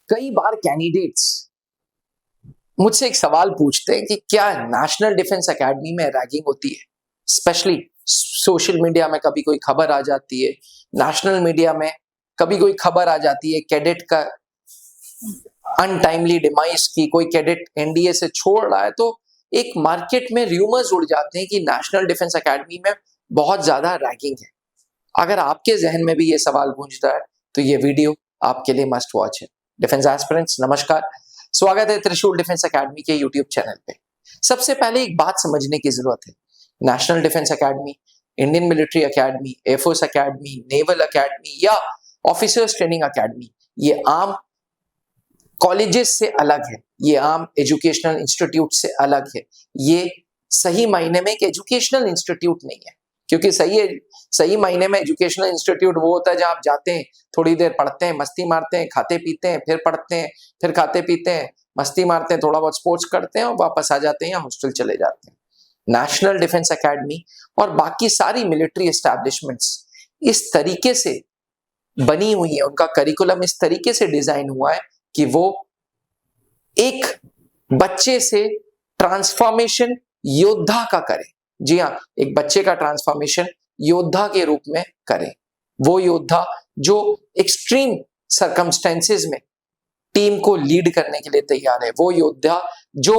कई बार कैंडिडेट्स मुझसे एक सवाल पूछते हैं कि क्या नेशनल डिफेंस एकेडमी में रैगिंग होती है। स्पेशली सोशल मीडिया में कभी कोई खबर आ जाती है, नेशनल मीडिया में कभी कोई खबर आ जाती है कैडेट का अनटाइमली डिमाइस की, कोई कैडेट एनडीए से छोड़ रहा है, तो एक मार्केट में र्यूमर्स उड़ जाते हैं कि नेशनल डिफेंस एकेडमी में बहुत ज्यादा रैगिंग है। अगर आपके जहन में भी ये सवाल गूंजता है तो ये वीडियो आपके लिए मस्ट वॉच है। डिफेंस एस्पिरेंट्स नमस्कार, स्वागत है त्रिशूल डिफेंस एकेडमी के यूट्यूब चैनल पे। सबसे पहले एक बात समझने की जरूरत है, national defence academy, Indian military academy, air force academy, naval academy या ऑफिसर्स ट्रेनिंग एकेडमी, ये आम कॉलेजेस से अलग है, ये आम एजुकेशनल इंस्टीट्यूट से अलग है। ये सही मायने में एक एजुकेशनल इंस्टीट्यूट नहीं है, क्योंकि सही मायने में एजुकेशनल इंस्टीट्यूट वो होता है जहां आप जाते हैं, थोड़ी देर पढ़ते हैं, मस्ती मारते हैं, खाते पीते हैं, फिर पढ़ते हैं, फिर खाते पीते हैं, मस्ती मारते हैं, थोड़ा बहुत स्पोर्ट्स करते हैं और वापस आ जाते हैं या हॉस्टल चले जाते हैं। नेशनल डिफेंस एकेडमी और बाकी सारी मिलिट्री एस्टैब्लिशमेंट्स इस तरीके से बनी हुई है, उनका करिकुलम इस तरीके से डिजाइन हुआ है कि वो एक बच्चे से ट्रांसफॉर्मेशन योद्धा का करे। जी हाँ, एक बच्चे का ट्रांसफॉर्मेशन योद्धा के रूप में करे। वो योद्धा जो एक्सट्रीम सर्कमस्टेंसेस में टीम को लीड करने के लिए तैयार है। वो योद्धा जो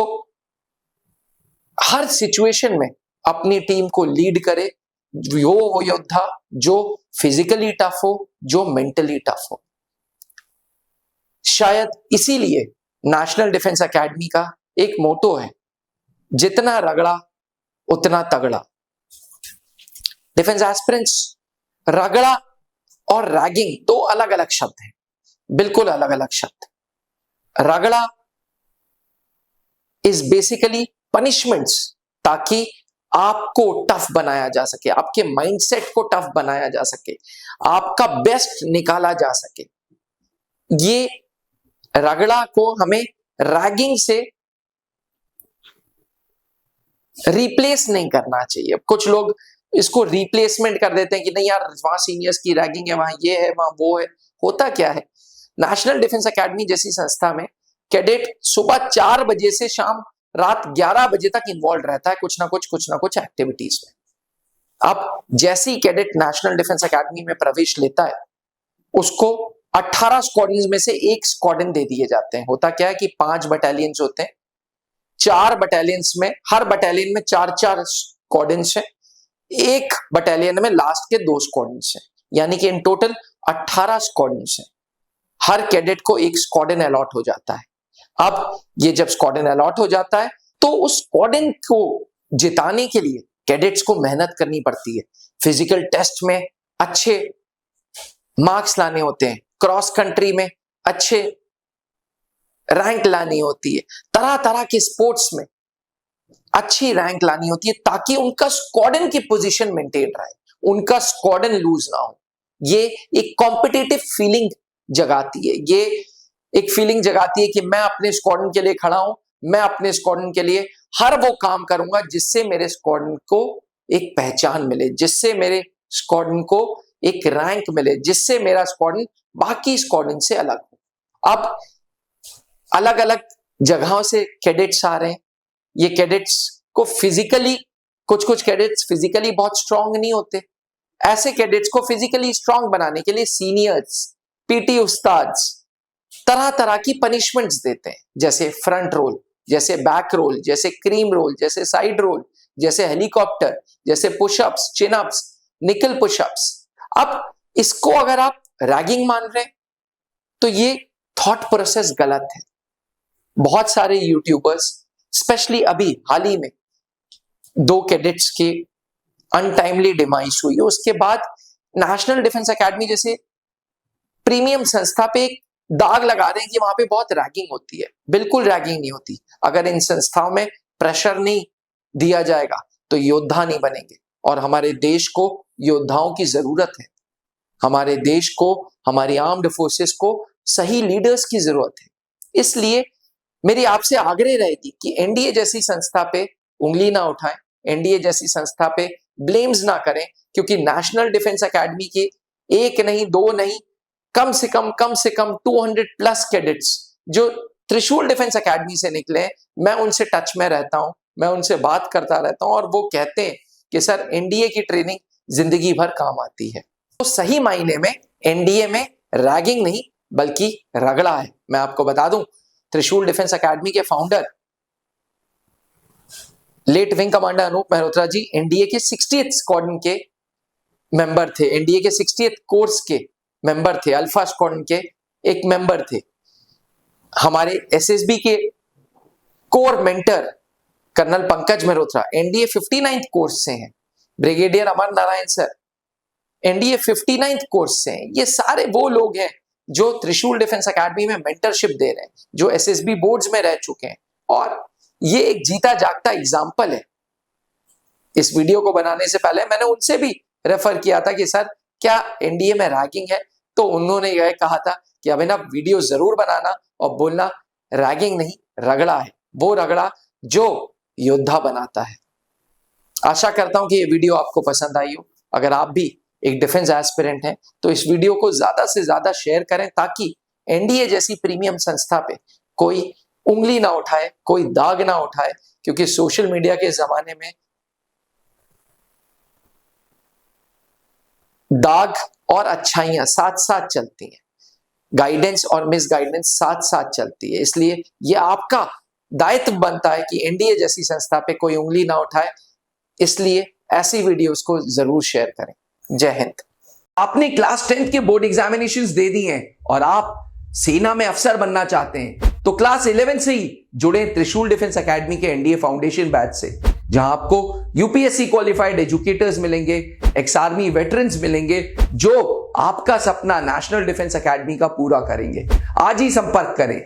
हर सिचुएशन में अपनी टीम को लीड करे। वो योद्धा जो फिजिकली टफ हो, जो मेंटली टफ हो। शायद इसीलिए नेशनल डिफेंस एकेडमी का एक मोटो है, जितना रगड़ा उतना तगड़ा। डिफेंस एस्पिरेंट्स, रगड़ा और रैगिंग दो अलग अलग शब्द हैं, बिल्कुल अलग अलग शब्द। रगड़ा इज बेसिकली पनिशमेंट्स, ताकि आपको टफ बनाया जा सके, आपके माइंडसेट को टफ बनाया जा सके, आपका बेस्ट निकाला जा सके। ये रगड़ा को हमें रैगिंग से रिप्लेस नहीं करना चाहिए। कुछ लोग इसको रिप्लेसमेंट कर देते हैं कि नहीं यार, वहां सीनियर्स की रैगिंग है, वहां ये है, वहां वो है। होता क्या है, नेशनल डिफेंस एकेडमी जैसी संस्था में कैडेट सुबह 4 बजे से शाम रात 11 बजे तक इन्वॉल्व रहता है कुछ ना कुछ एक्टिविटीज में। अब जैसे ही कैडेट नेशनल डिफेंस एकेडमी में प्रवेश लेता है, उसको 18 स्क्वाड्रन में से एक स्क्वाड्रन दे दिए जाते हैं। होता क्या है कि 5 बटालियंस होते हैं, 4 बटालियंस में, हर बटालियन में 4-4 स्क्वाड्रन्स हैं, एक बटालियन में लास्ट के 2 स्क्वाड्रन्स हैं, यानी कि इन टोटल 18 स्क्वाड्रन्स हैं। हर कैडेट को एक स्क्वाड्रन अलॉट हो जाता है। अब ये जब स्क्वाड्रन अलॉट हो जाता है तो उस स्क्वाड्रन को जिताने के लिए कैडेट्स को मेहनत करनी पड़ती है। फिजिकल टेस्ट में अच्छे मार्क्स लाने होते हैं, क्रॉस कंट्री में अच्छे रैंक लानी होती है, तरह तरह के स्पोर्ट्स में अच्छी रैंक लानी होती है, ताकि उनका स्क्वाड्रन की पोजीशन मेंटेन रहे, उनका स्क्वाड्रन लूज ना हो। ये एक कॉम्पिटिटिव फीलिंग जगाती है, ये एक फीलिंग जगाती है कि मैं अपने स्क्वाड्रन के लिए खड़ा हूं, मैं अपने स्क्वाड्रन के लिए हर वो काम करूंगा जिससे मेरे स्क्वाड्रन को एक पहचान मिले, जिससे मेरे स्क्वाड्रन को एक रैंक मिले, जिससे मेरा स्क्वाड्रन बाकी स्क्वाड्रन से अलग हो। अब अलग अलग जगहों से कैडेट्स आ रहे हैं। ये कैडेट्स को फिजिकली, कुछ कैडेट्स फिजिकली बहुत स्ट्रांग नहीं होते। ऐसे कैडेट्स को फिजिकली स्ट्रांग बनाने के लिए सीनियर्स, पीटी उस्ताद्स तरह तरह की पनिशमेंट्स देते हैं, जैसे फ्रंट रोल, जैसे बैक रोल, जैसे क्रीम रोल, जैसे साइड रोल, जैसे हेलीकॉप्टर, जैसे पुशअप्स, चिनअप्स, निकल पुशअप्स। अब इसको अगर आप रैगिंग मान रहे हैं तो ये थॉट प्रोसेस गलत है। बहुत सारे यूट्यूबर्स, स्पेशली अभी हाल ही में 2 कैडेट्स के अनटाइमली डिमाइस हुई, उसके बाद नेशनल डिफेंस एकेडमी जैसे प्रीमियम संस्था पे एक दाग लगा रहे हैं कि वहां पे बहुत रैगिंग होती है। बिल्कुल रैगिंग नहीं होती। अगर इन संस्थाओं में प्रेशर नहीं दिया जाएगा तो योद्धा नहीं बनेंगे, और हमारे देश को योद्धाओं की जरूरत है। हमारे देश को, हमारी आर्म्ड फोर्सेस को सही लीडर्स की जरूरत है। इसलिए मेरी आपसे आग्रह रहेगी कि एनडीए जैसी संस्था पे उंगली ना उठाएं, एनडीए जैसी संस्था पे ब्लेम्स ना करें, क्योंकि नेशनल डिफेंस एकेडमी के 1 नहीं 2 नहीं कम से कम 200 प्लस कैडेट्स जो त्रिशूल डिफेंस एकेडमी से निकले, मैं उनसे टच में रहता हूं, मैं उनसे बात करता रहता हूं और वो कहते हैं कि सर एनडीए की ट्रेनिंग जिंदगी भर काम आती है। तो सही मायने में एनडीए में रैगिंग नहीं बल्कि रगड़ा है। मैं आपको बता दूं, त्रिशूल डिफेंस एकेडमी के founder late wing commander Anoop Mehrotra ji NDA के 60th स्क्वाड्रन के मेंबर थे, एनडीए के 60th कोर्स के मेंबर थे, अल्फा स्क्वाड्रन के एक मेंबर थे। हमारे एसएसबी के core mentor colonel Pankaj Mehrotra NDA 59th course से हैं। Brigadier Amar Narayan sir NDA 59th course से हैं। ये सारे वो लोग हैं जो त्रिशूल डिफेंस एकेडमी में मेंटरशिप दे रहे हैं, जो एसएसबी बोर्ड्स में रह चुके हैं, और ये एक जीता जागता एग्जाम्पल है। इस वीडियो को बनाने से पहले मैंने उनसे भी रेफर किया था कि सर क्या एनडीए में रैगिंग है, तो उन्होंने यह कहा था कि अभिनव वीडियो जरूर बनाना और बोलना रैगिंग नहीं रगड़ा है, वो रगड़ा जो योद्धा बनाता है। आशा करता हूं कि ये वीडियो आपको पसंद आई हो। अगर आप भी एक डिफेंस एस्पिरेंट हैं तो इस वीडियो को ज्यादा से ज्यादा शेयर करें ताकि एनडीए जैसी प्रीमियम संस्था पे कोई उंगली ना उठाए, कोई दाग ना उठाए, क्योंकि सोशल मीडिया के जमाने में दाग और अच्छाइयां साथ साथ चलती हैं, गाइडेंस और मिस गाइडेंस साथ साथ चलती है। इसलिए यह आपका दायित्व बनता है कि एनडीए जैसी संस्था पे कोई उंगली ना उठाए, इसलिए ऐसी वीडियोस को जरूर शेयर करें। जय हिंद। आपने क्लास 10th के बोर्ड एग्जामिनेशंस दे दिए हैं और आप सेना में अफसर बनना चाहते हैं तो क्लास 11 से ही जुड़े त्रिशूल डिफेंस एकेडमी के एनडीए फाउंडेशन बैच से, जहां आपको यूपीएससी क्वालिफाइड एजुकेटर्स मिलेंगे, एक्स आर्मी वेटरन्स मिलेंगे जो आपका सपना नेशनल डिफेंस एकेडमी का पूरा करेंगे। आज ही संपर्क करें।